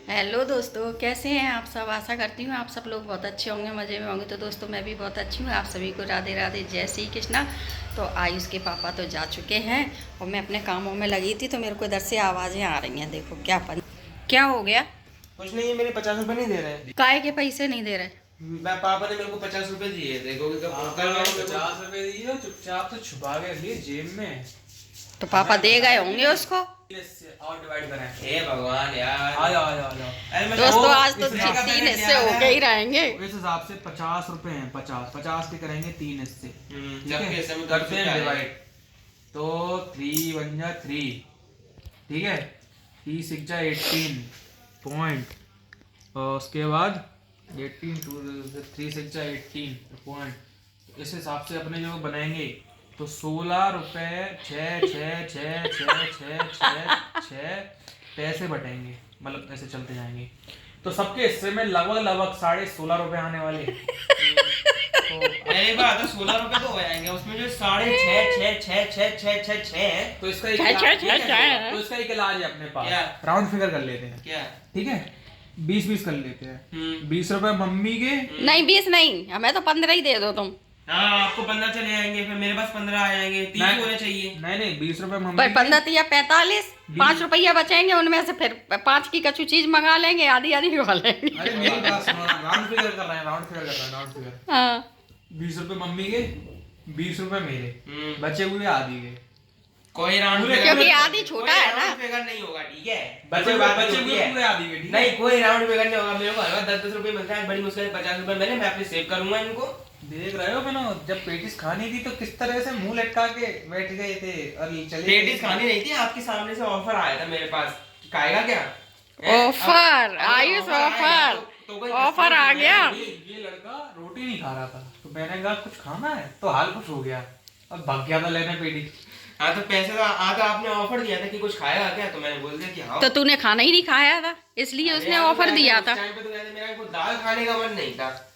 Hello दोस्तों, कैसे हैं आप सब। आशा करती हूँ आप सब लोग बहुत अच्छे होंगे, मज़े में होंगे। तो दोस्तों मैं भी बहुत अच्छी हूँ। आप सभी को राधे राधे, जय श्री कृष्णा। तो आयुष के पापा तो जा चुके हैं और मैं अपने कामों में लगी थी, तो मेरे को इधर से आवाज़ें आ रही हैं। देखो क्या हो गया। कुछ नहीं है, मेरे 50 रुपए नहीं दे रहे। काय के पैसे नहीं दे रहे। पापा ने मेरे को 50 रुपए दिए। देखो कल 50 रुपए दिए, चुपचाप से छुपा के रखिए जेब में। तो पापा दे गए होंगे उसको। और डिवाइड करें। हे भगवान यार, आ जाओ आ जाओ आ जाओ। अरे मैं दोस्तों आज तो इस हिसाब से 3 हिस्से होके ही रहेंगे। इस हिसाब से 50 रुपए हैं। 50 के करेंगे 3 हिस्से। जबकि इस समय करते हैं 10 डिवाइड। तो 3 बन जा 3, ठीक है। 3 6 जा 18 पॉइंट, और उसके बाद 18 3 6 जा 18 पॉइंट। इस हिसाब से अपने जो बनाएंगे तो 16 रुपए 6 पैसे बटेंगे, मतलब ऐसे चलते जाएंगे। तो सबके हिस्से में लगभग 16.5 आने वाले हैं। तो मेरी बात है, 16 रुपए तो हो जाएंगे उसमें जो 6.5 है। तो इसका तो इसका एक इलाज है अपने पास। क्या? राउंड फिगर कर लेते हैं, क्या? ठीक है। 20 कर लेते हैं। 20 रुपए मम्मी के। नहीं 20 नहीं, हमें तो 15 ही दे दो तुम। हाँ, आपको 15 चले जाएंगे, फिर मेरे पास 15 आ जाएंगे। 30 होने चाहिए। नहीं 20 रुपए मम्मी पर के। 15 या 45, 5 रुपया बचेंगे, उनमें से फिर 5 की कछु चीज मंगा लेंगे, आधी खा लेंगे। अरे मेरी बात सुनो, राउंड फिगर कर रहे हैं, राउंड फिगर। हाँ 20 रुपए मम्मी के, 20 रुपए मेरे, बचे हुए आदि के। कोई राउंड क्योंकि आधी छोटा है ना। फिगर नहीं होगा, ठीक है। बचे कोई बात बचे नहीं हुए होती पूरे है। आदि के, ठीक है। नहीं, कोई राउंड फिगर नहीं होगा। मेरे को हर 10 रुपए मिलता है, बड़ी मुश्किल से 50 रुपए मैंने मैं अपने सेव करूंगा इनको। देख रहे हो बनो, जब पेटिस खानी थी तो किस तरह से मुंह लटका के बैठ गए थे और चले। पेटिस खानी नहीं थी, आपके सामने से ऑफर आया था मेरे पास। खाएगा क्या? ऑफर, आयुष ऑफर, ऑफर आ गया। ये लड़का रोटी नहीं खा रहा था, तो मैंने कहा कुछ खाना है, तो हाल कुछ हो गया, अब भाग गया था लेने पेटिस। हाँ, तो पैसे तो आपने ऑफर दिया था कि कुछ खाएगा क्या, तो मैंने बोल दिया कि हाँ। तो तूने खाना ही नहीं खाया था, इसलिए उसने ऑफर दिया था। उस टाइम पे तो कहते मेरा को दाल खाने का मन नहीं था,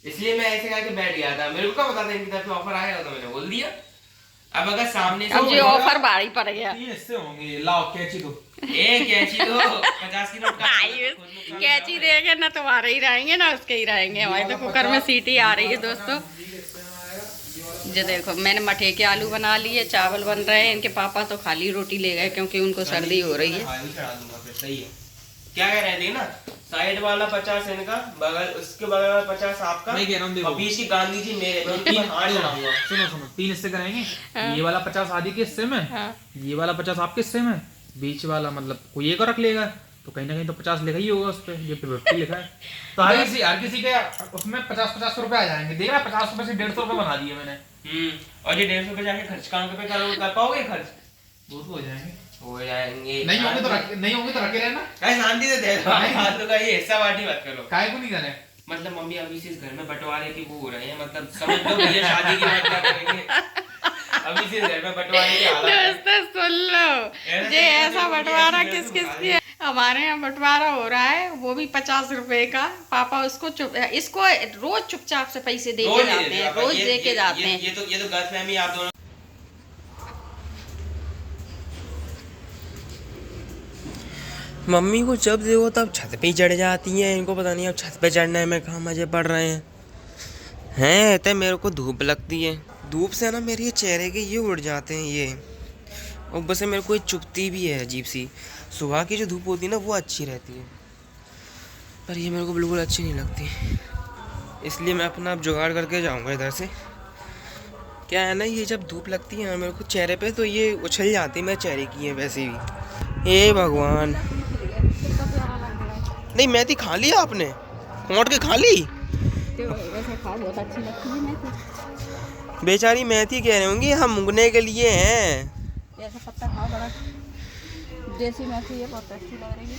इसलिए मैं ऐसे कह के बैठ गया था। मेरे को क्या पता था इनकी तरफ से ऑफर आएगा, तो मैंने बोल दिया। अब अगर सामने से अब ये ऑफर भारी पड़ गया। 3 हिस्से होंगे। लाओ कैची दो। एक कैची दो, 50 की नोट का। आयुष कैची देंगे ना, तुम्हारे ही रहेंगे ना उसके ही रहेंगे। हमारे तो कुकर में सीटी आ रही है दोस्तों। जो देखो मैंने मठे के आलू बना लिए, चावल बन रहे हैं। इनके पापा तो खाली रोटी ले गए क्योंकि उनको सर्दी हो रही है। सही है। क्या कह रहे थे ना, साइड वाला 50 इनका, बगल उसके बगल वाला 50 आपका। मैं कह रहा हूँ देखो, और बीच की गांधी जी मेरे, मैं उनके ऊपर हाथ चढ़ाऊंगा। सुनो 3 हिस्से करेंगे। हाँ। ये वाला 50 आदि के हिस्से में, हाँ। ये वाला 50 आपके हिस्से में, बीच वाला मतलब कोई एक और रख लेगा, तो कहीं ना कहीं तो 50 लिखा ही होगा उस पे। ये 50 लिखा है, तो हर किसी के उसमें 50 रुपए आ जाएंगे। देख रहा 50 रुपए से 150 रुपए बना दिए मैंने। और ये 150 रुपए जाके खर्च कहाँ पे कर पाओगे खर्च? वो तो हो जाएंगे। नहीं होंगे तो रखे रहना। शांति से दे दो। हाथों का ये हिस्सा बांटी मत करो। काहे को नहीं करे। मतलब मम्मी अभी से इस घर में बंटवारे की वो हो रहे हैं, मतलब समझ लो भैया शादी की बात क्या करेंगे। अभी से इस घर में बंटवारे की हालत है। दोस्तों सुन लो, ये ऐसा बंटवारा किस की है। हमारे यहाँ बंटवारा हो रहा है, वो भी 50 रुपए का। पापा उसको इसको रोज चुपचाप से पैसे दे के जाते हैं, रोज दे के जाते हैं। ये तो गलतफहमी आप दोनों। मम्मी को जब देखो तब छत पे ही चढ़ जाती हैं। इनको पता नहीं अब छत पे चढ़ने में कहाँ मजे पड़ रहे हैं। तो मेरे को धूप लगती है, धूप से ना मेरे ये चेहरे के ये उड़ जाते हैं ये, और बस मेरे को ये चुभती भी है अजीब सी। सुबह की जो धूप होती है ना वो अच्छी रहती है, पर ये मेरे को बिल्कुल अच्छी नहीं लगती। इसलिए मैं अपना अब जुगाड़ करके जाऊँगा इधर से। क्या है ना, ये जब धूप लगती है ना मेरे को चेहरे पे, तो ये उछल जाती है मेरे चेहरे की है वैसे भी। हे भगवान, नहीं मेथी खा ली आपने, खोट के खा ली। बहुत अच्छी लगती है मेथी। बेचारी मेथी कह रहे होंगी हम मुंगने के लिए हैं। ऐसा पत्ता खाओ, बड़ा देसी मेथी है, बहुत अच्छी लग रही है।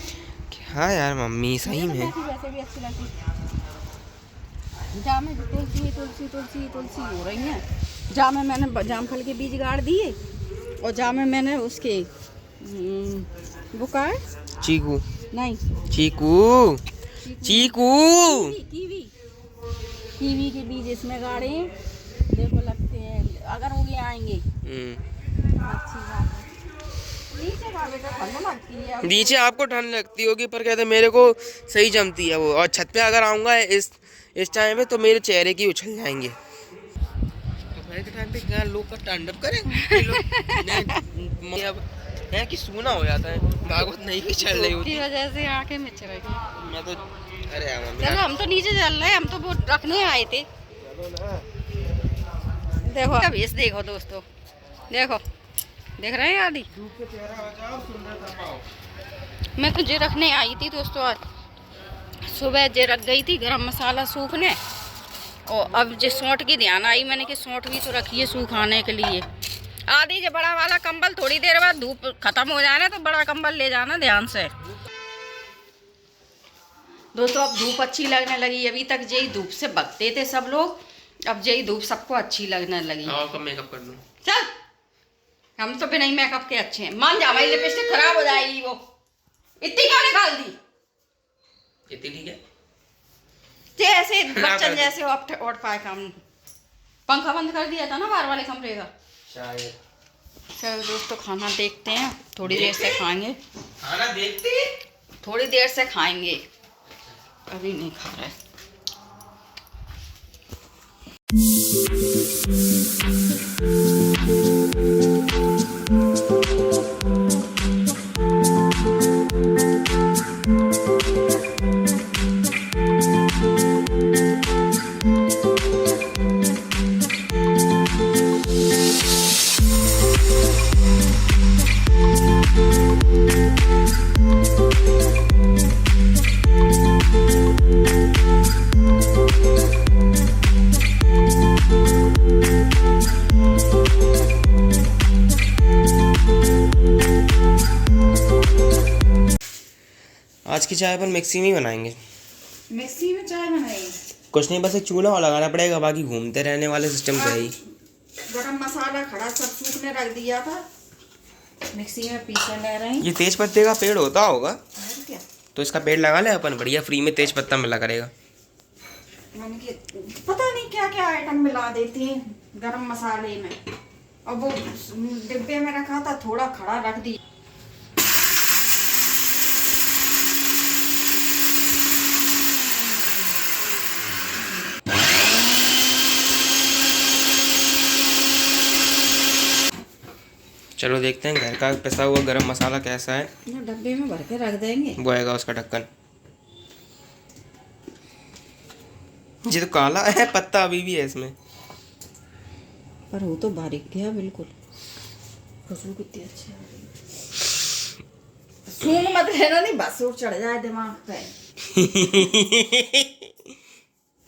क्या यार मम्मी सही में। वैसे भी अच्छी लगती है। जामे तुलसी तुलसी तुलसी तुलसी हो रही है। जामे मैंने जामफल के बीज गाड़ दिए, और जामे मैंने उसके वो का चीकू, नहीं चीकू चीकू कीवी कीवी के बीज इसमें गाड़े। देखो लगते हैं, अगर उगे आएंगे अच्छी बात है। नीचे का बेटा ठंड लगती है। नीचे आपको ठंड लगती होगी पर कहते मेरे को सही जमती है वो, और छत पे अगर आऊँगा इस टाइम पे तो मेरे चेहरे की उछल जाएंगे। दोपहर के टाइम पे क्या लोग का स्टैंड-अप करें अब है कि सूना हो जाता है, भागवत नहीं भी चल रही होती की वजह से आंखें मिच रही। मैं तो अरे यार मम्मी चलो हम तो नीचे चल रहे हैं, हम तो वो रखने आए थे। देखो अब इस देखो दोस्तों, देखो देख रहे हैं आदि, मैं तो जे रखने आई थी दोस्तों। आज सुबह जे रख गई थी गरम मसाला सूखने, और अब जो सौंठ की ध्यान आई मैंने कि सौंठ भी तो रखी है सूखाने के लिए। आदि जो बड़ा वाला कंबल थोड़ी देर बाद धूप खत्म हो जाए ना तो बड़ा कंबल ले जाना ध्यान से। दोस्तों अब धूप अच्छी लगने लगी, अभी तक यही धूप से भगते थे सब लोग, अब यही धूप सबको अच्छी लगने लगी। कब मेकअप कर दूं? चल हम तो बिना ही मेकअप के अच्छे हैं। मान जा भाई, लिपस्टिक खराब हो जाएगी वो, इतनी क्यों निकाल दी? इतनी ठीक है ते ऐसे बच्चन जैसे उठ पाए काम। पंखा बंद कर दिया था ना बाहर वाले कमरे का शायद। चलो दोस्तों खाना देखते हैं, थोड़ी देर से खाएंगे। खाना देखते थोड़ी देर से खाएंगे, अभी नहीं खा रहे। आज की चाय पर मिक्सी में ही बनाएंगे। मिक्सी में चाय बनाई? कुछ नहीं, बस एक चूल्हा और लगाना पड़ेगा, बाकी घूमते रहने वाले सिस्टम तो है ही। गरम मसाला खड़ा सब सूखने रख दिया था, मिक्सी में पीसे ले रहे हैं। ये तेज पत्ते का पेड़ होता होगा और क्या? तो इसका पेड़ लगा ले अपन, बढ़िया फ्री में तेज पत्ता मिला करेगा। मैंने कि पता नहीं क्या क्या आइटम मिला देती हैं गरम मसाले में, और वो डिब्बे में रखा था थोड़ा खड़ा रख दिया। चलो देखते हैं घर का पिसा हुआ गरम मसाला कैसा है। डब्बे में भर के रख देंगे, वो आएगा उसका ढक्कन। ये तो काला है, पत्ता अभी भी है इसमें, पर वो तो बारीक गया बिल्कुल। खुशबू कितनी अच्छी आ रही है। सूंघ मत लेना, नहीं बस वो चढ़ जाए दिमाग पे।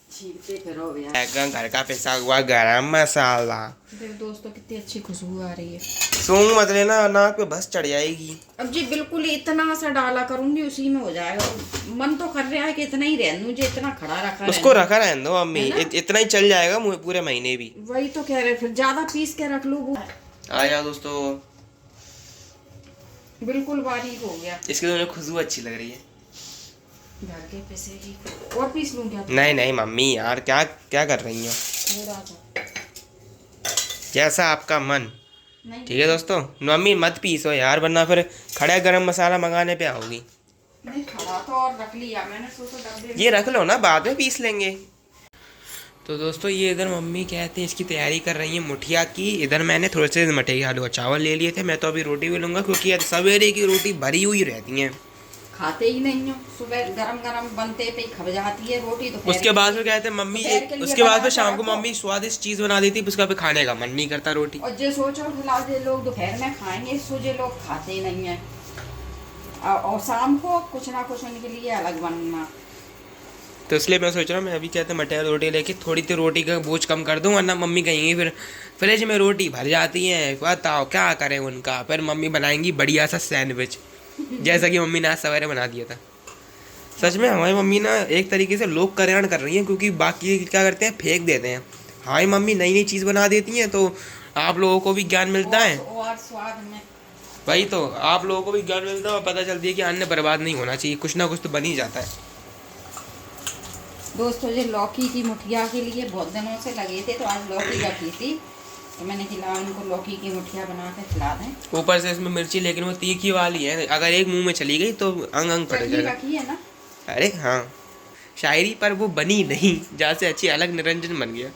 छीलते फिरो यार। घर का पिसा हुआ गरम मसाला। देख दोस्तों कितनी अच्छी खुशबू आ रही है। सूंघ मत लेना, नाक पे बस चढ़ जाएगी। अब जी बिल्कुल इतना सा डाला करूंगी उसी में हो जाएगा। मन तो कर रहा है कि इतना ही रहने दूं, जो इतना खड़ा रखा उसको रखा रहने दो मम्मी, इतना ही चल जाएगा पूरे महीने भी। वही तो कह रहे, फिर ज्यादा पीस के रख लो। आ जाओ दोस्तों, बिल्कुल बारीक हो गया। इसकी तो मुझे खुशबू अच्छी लग रही है। घर के पैसे की और पीस लूं क्या? नहीं नहीं मम्मी यार, क्या क्या कर रही हो? थोड़ा सा जैसा आपका मन। नहीं ठीक है दोस्तों, मम्मी मत पीसो यार, वरना फिर खड़ा गरम मसाला मंगाने पे आओगी। नहीं, खड़ा तो और रख लिया मैंने, सोचो डब्बे में। ये रख लो ना, बाद में पीस लेंगे। तो दोस्तों ये इधर मम्मी कहते हैं इसकी तैयारी कर रही है मुठिया की। इधर मैंने थोड़े से मठे के आलू और चावल ले लिए थे। मैं तो अभी रोटी भी लूँगा, क्योंकि सवेरे की रोटी भरी हुई रहती हैं। खाते ही नहीं हो, सुबह गरम गरम बनते पे खब जाती है रोटी। तो उसके बाद फिर कहते हैं मम्मी, उसके बाद फिर शाम को मम्मी स्वादिष्ट चीज़ बना देती, उसका फिर खाने का मन नहीं करता रोटी। और जो सोचो फिलहाल जो लोग दोपहर में खाएंगे, सो जो लोग खाते ही नहीं है, और शाम को कुछ ना कुछ उनके लिए अलग बनना। तो इसलिए मैं सोच रहा हूँ मैं अभी कहते हैं मटर रोटी लेके थोड़ी सी रोटी का बोझ कम कर दूँ, वरना मम्मी कहेंगी फिर फ्रिज में रोटी भर जाती है, बताओ क्या करें उनका। फिर मम्मी बनाएंगी बढ़िया सा सैंडविच, जैसा कि मम्मी ने आज सवेरे बना दिया था। सच में हमारी मम्मी ना एक तरीके से लोक कल्याण कर रही है, क्योंकि बाकी क्या करते हैं फेंक देते हैं। हमारी मम्मी नई नई चीज़ बना देती हैं, तो आप लोगों को भी ज्ञान मिलता है। और स्वाद में वही तो, आप लोगों को भी ज्ञान मिलता है और पता चलती है कि अन्न बर्बाद नहीं होना चाहिए, कुछ ना कुछ तो बन ही जाता है। दोस्तों जो लौकी की मुठिया के लिए बहुत दिनों से लगे थे, तो आज लौकी रखी थी, तो मैंने खिला उनको लौकी की मुठिया बना के खिला दें। ऊपर से इसमें मिर्ची, लेकिन वो तीखी वाली है, अगर एक मुंह में चली गई तो अंग अंग फट चटनी जाएगा। रखी है ना। अरे हाँ, शायरी पर वो बनी नहीं, जहाँ से अच्छी अलग निरंजन बन गया।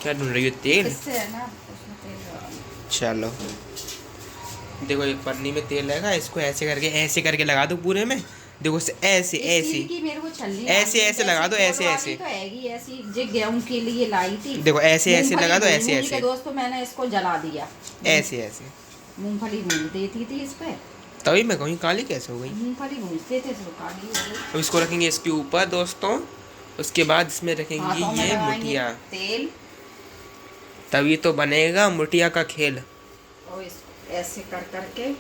क्या ढूंढ रही हो? तेल? इससे है ना, उसमें तेल लगाना। चलो देखो, एक पन्नी में तेल लगा, इसको ऐसे करके लगा दो पूरे में। देखो ऐसे ऐसे की मेरे को छलनी ऐसे ऐसे लगा दो, ऐसे ऐसे। तो हैगी ऐसी जे गेहूं के लिए लाई थी। देखो ऐसे ऐसे लगा दो, ऐसे मूंगफली ऐसे के दोस्तों मैंने इसको जला दिया। ऐसे ऐसे। मूंगफली भून देती थी इस पे, तभी मैं कहूँ काली कैसे हो गई। मूंगफली भूनते थे तो काली हो गई। अब इसको रखेंगे इसके ऊपर दोस्तों, उसके बाद इसमें रखेंगे हाथों में ये लगाएंगे मुठिया, तेल, तभी तो बनेगा मुठिया का खेल। और इसको ऐसे कर करके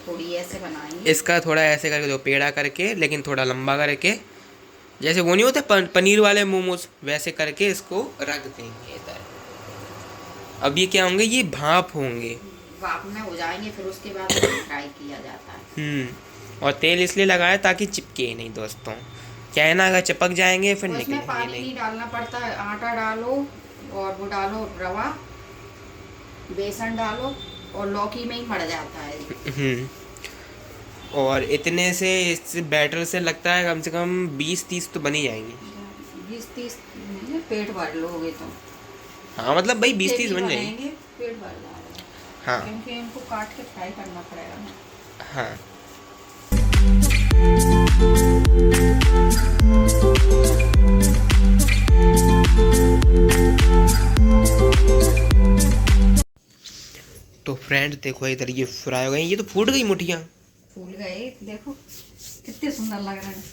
थोड़ी ऐसे बनाएंगे। इसका थोड़ा ऐसे करके दो, पेड़ा करके, लेकिन थोड़ा लंबा करके, जैसे वो नहीं होते पनीर वाले मोमोज, वैसे करके इसको रख देंगे इधर। अब ये क्या होंगे? ये भाप होंगे, भाप में हो जाएंगे, फिर उसके बाद फ्राई किया जाता है। और तेल इसलिए लगाया ताकि चिपके नहीं दोस्तों। क्या है ना, अगर चिपक जाएंगे फिर उसमें निकलेंगे पानी नहीं डालना पड़ता है, आटा डालो और वो डालो रवा, बेसन डालो और लौकी में ही मर जाता है। और इतने से इस बैटर से लगता है कम से कम 20-30 तो बनी जाएंगी। 20-30 पेट भर लोगे तो। हाँ मतलब भाई 20-30 बन जाएंगी। बनेंगे, पेट भर जाएगा। हाँ क्योंकि इनको काट के फ्राई करना पड़ेगा ना। हाँ। तो फ्रेंड देखो, इधर ये फ्राई हो गई, ये तो फूट गई मुठिया। फूल गए, देखो कितने सुंदर लग रहे हैं।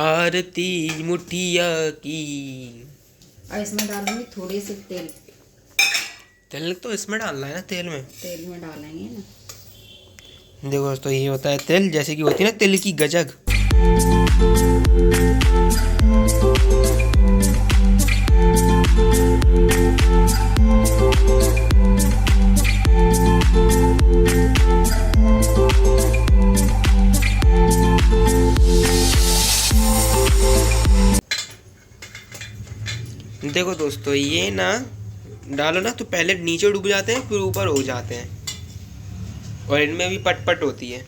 आरती मुठिया की। और इसमें डालूंगी थोड़ी सी तेल। तेल तो इसमें डालना है ना, तेल में। तेल में डालेंगे ना। देखो दोस्तों, ये होता है तेल, जैसे कि होती है ना तिल की गजक। देखो दोस्तों, ये ना डालो ना तो पहले नीचे डूब जाते हैं, फिर ऊपर हो जाते हैं, और इनमें भी पटपट होती है।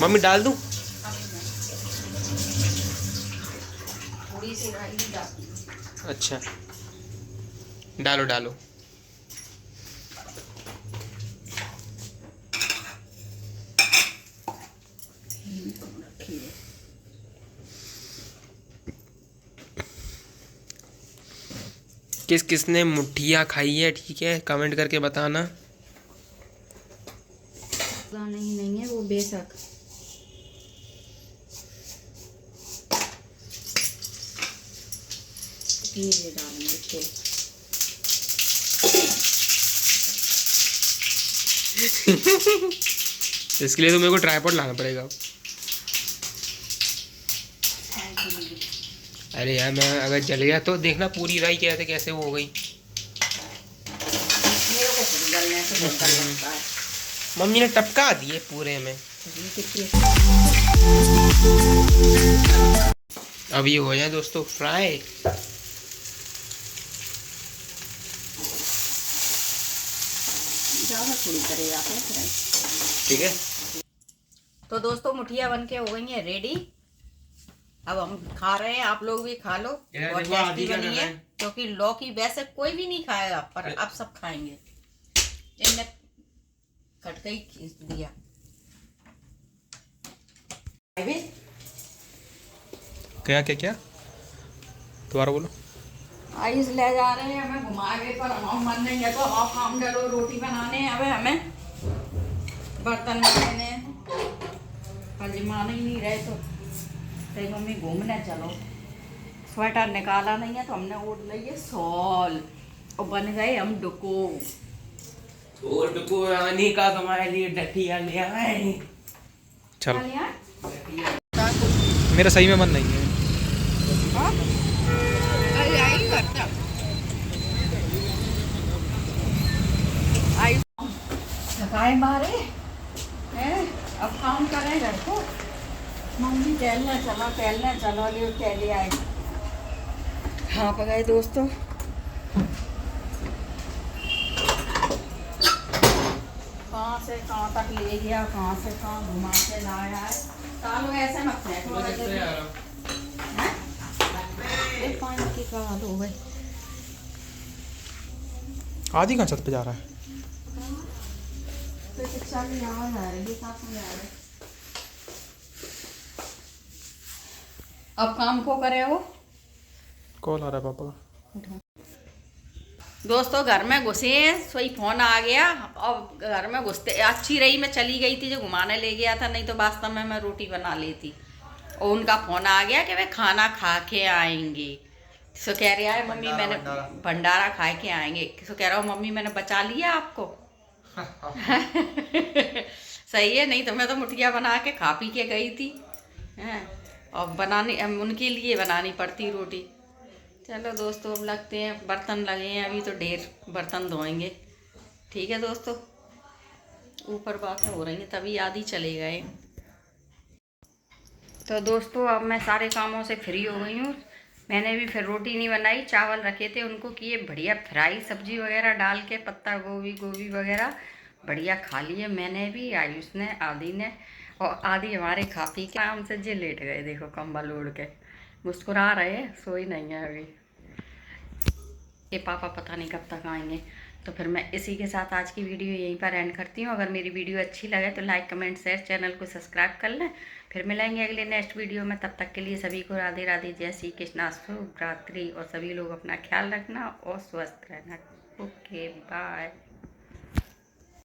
मम्मी डाल दूं? थोड़ी सी राई डालती हूँ। अच्छा डालो डालो। किस किसने मुठिया खाई है, ठीक है, कमेंट करके बताना। नहीं है वो बेशक। ये डालेंगे तेल। इसके लिए तो मेरे को ट्राइपॉड लाना पड़ेगा। अरे यार, मैं अगर जल गया तो देखना पूरी राई कैसे कैसे वो हो गई। मेरे को खुद जलने से बहुत डर लगता है। मम्मी ने टपका दिए पूरे में। अब ये हो जाए दोस्तों फ्राई। ज़्यादा थोड़ी करेगा फ्राई। ठीक है। तो दोस्तों मुठिया बन के हो गई है रेडी। अब हम खा रहे हैं, आप लोग भी खा लो। यार बहुत देखो, आधी टेस्टी क्या बनी कर है, रहे हैं? क्योंकि लौकी वैसे कोई भी नहीं खाएगा, पर अब सब खाएंगे। इनने खटका ही खींच दिया। क्या क्या क्या दोबारा बोलो। आइस ले जा रहे हैं हमें घुमा के, पर हम मन नहीं है तो आप काम डालो, रोटी बनाने हैं। अब हमें बर्तन लेने हजमा नहीं रहे तो कहीं मम्मी घूमने चलो। स्वेटर निकाला नहीं है तो हमने ओढ़ लिए शॉल और बन गए हम डुको। डुको रानी का तुम्हारे लिए डटिया ले आए। चलो, मेरा सही में मन नहीं है। थकाए मारे हैं, अब काम करें घर को। मम्मी टहलने चलो ले चले आए। हाँ गए दोस्तों, कहाँ से कहाँ तक ले गया, कहाँ से कहाँ घुमा के लाया है। तालो ऐसे मत फेंको, पानी की कहा हो गई। आदि कहाँ छत पे जा रहा है? तो शिक्षा भी यहाँ जा रही है, साथ में जा रहे। अब काम को करे हो। कॉल आ रहा है पापा का। दोस्तों घर में घुसे हैं, सोई फोन आ गया। अब घर में घुसते अच्छी रही, मैं चली गई थी जो घुमाने ले गया था, नहीं तो वास्तव में मैं रोटी बना लेती। और उनका फोन आ गया कि वे खाना खा के आएंगे। सो कह रहा है मम्मी मैंने भंडारा खा के आएंगे। सो कह रहा हूँ मम्मी मैंने बचा लिया आपको। सही है, नहीं तो मैं तो मुठिया बना के खा पी के गई थी हैं, और बनाने उनके लिए बनानी पड़ती रोटी। चलो दोस्तों अब लगते हैं, बर्तन लगे हैं अभी तो ढेर बर्तन धोएंगे। ठीक है दोस्तों, ऊपर बातें हो रही हैं तभी आदि चले गए। तो दोस्तों अब मैं सारे कामों से फ्री हो गई हूँ। मैंने भी फिर रोटी नहीं बनाई, चावल रखे थे उनको किए बढ़िया फ्राई, सब्जी वगैरह डाल के पत्ता गोभी वगैरह बढ़िया खा लिए मैंने भी, आयुष ने, आदि ने। और आदि हमारे खा पी के आराम से जे लेट गए, देखो कंबल ओढ़ के मुस्कुरा रहे, सोई नहीं है अभी। ये पापा पता नहीं कब तक आएंगे। तो फिर मैं इसी के साथ आज की वीडियो यहीं पर एंड करती हूँ। अगर मेरी वीडियो अच्छी लगे तो लाइक कमेंट शेयर, चैनल को सब्सक्राइब कर लें। फिर मिलेंगे अगले नेक्स्ट वीडियो में, तब तक के लिए सभी को राधे राधे, जय श्री कृष्णा, शुभ रात्रि। और सभी लोग अपना ख्याल रखना और स्वस्थ रहना। Okay bye.